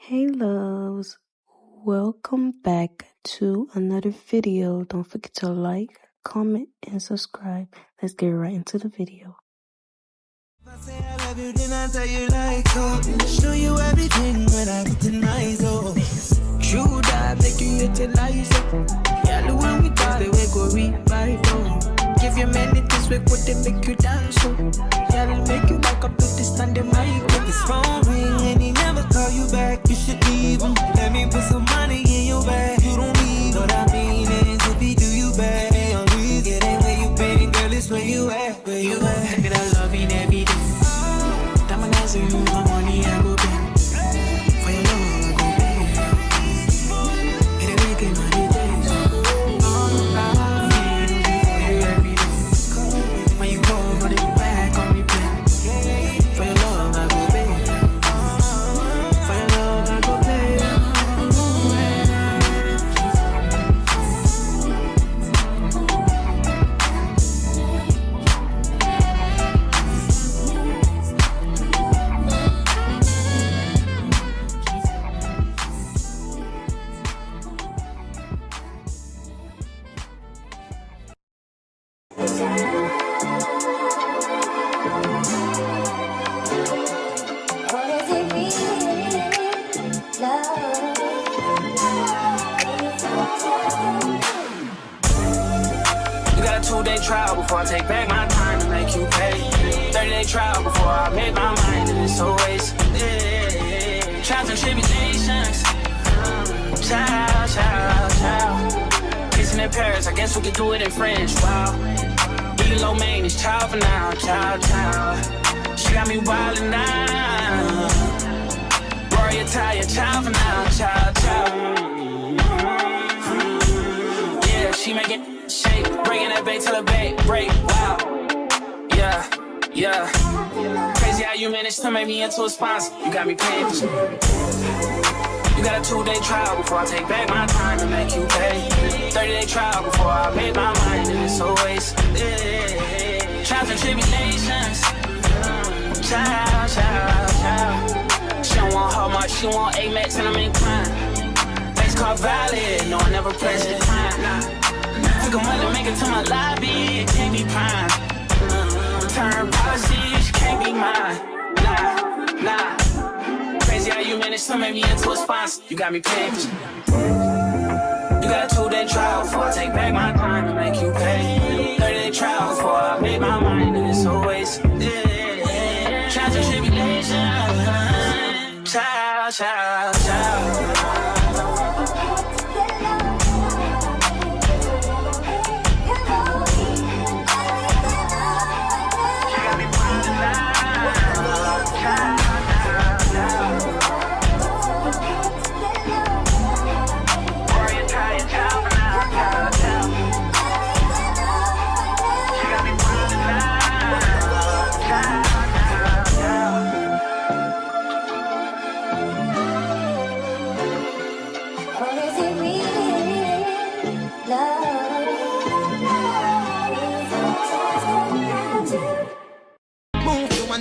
Hey loves, welcome back to another video. Don't forget to like, comment, and subscribe. Let's get right into the video. If I say I love you, then I tell you like, oh, show you everything when I get tonight, oh. True that make you utilize, oh. Yeah, the when we dance, the way go revive, oh. Give you many things, we could they make you dance, oh. Yeah, they make you back up to the standing mic. If his phone ring and he never call you back, you should leave him. Let me put some money in your bag. You don't need what I mean is if he do you bad, be on reason. It ain't where you been, girl, it's where you at, where you at. Look at that love in every day. Diamond eyes and my money I go pay. For your love I go pay. It ain't making money days. All about me, for you every day. When you call, run it back on me, play. For your love I go pay. For your love I go pay. You got a 2-day trial before I take back my time to make you pay. 30-day trial before I make my mind, and it's always trials and tribulations. Child. Kissing in Paris, I guess we could do it in French. Wow. Eating low maintenance, child for now, child. She got me wildin' now. Rory Italian, child for now, child. Yeah, she make it shake, bringing that bait till the bait break. Wow. Yeah. Crazy how you managed to make me into a sponsor. You got me paying for shit. You got a 2-day trial before I take back my time to make you pay. 30-day trial before I make my mind, and it's always trials and tribulations. Child. She don't want her much, she want Amex and I'm inclined. Thanks called valid, no I never pressed it fine. Nah. Took a money, make it to my lobby, it can't be prime. Return policy, she can't be mine. Nah. Crazy how you managed to make me into a sponsor. You got me paid for shit. You got a 2-day trial before I take back my time to make you pay. 30-day trial before I make my mind, and it's always trials and tribulations. Child.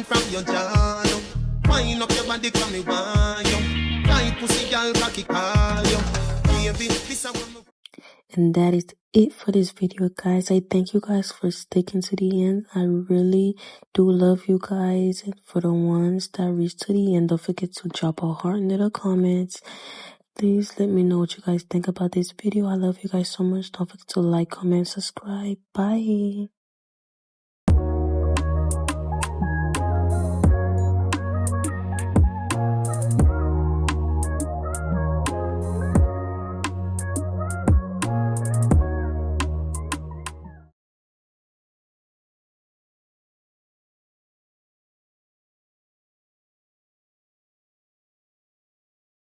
From your jaw, wind up your body, come me want you. Tight pussy, girl, cocky call you. Baby, this a one. And that is it for this video, guys. I thank you guys for sticking to the end. I really do love you guys. And for the ones that reached to the end, don't forget to drop a heart in the comments. Please let me know what you guys think about this video. I love you guys so much. Don't forget to like, comment, subscribe. Bye.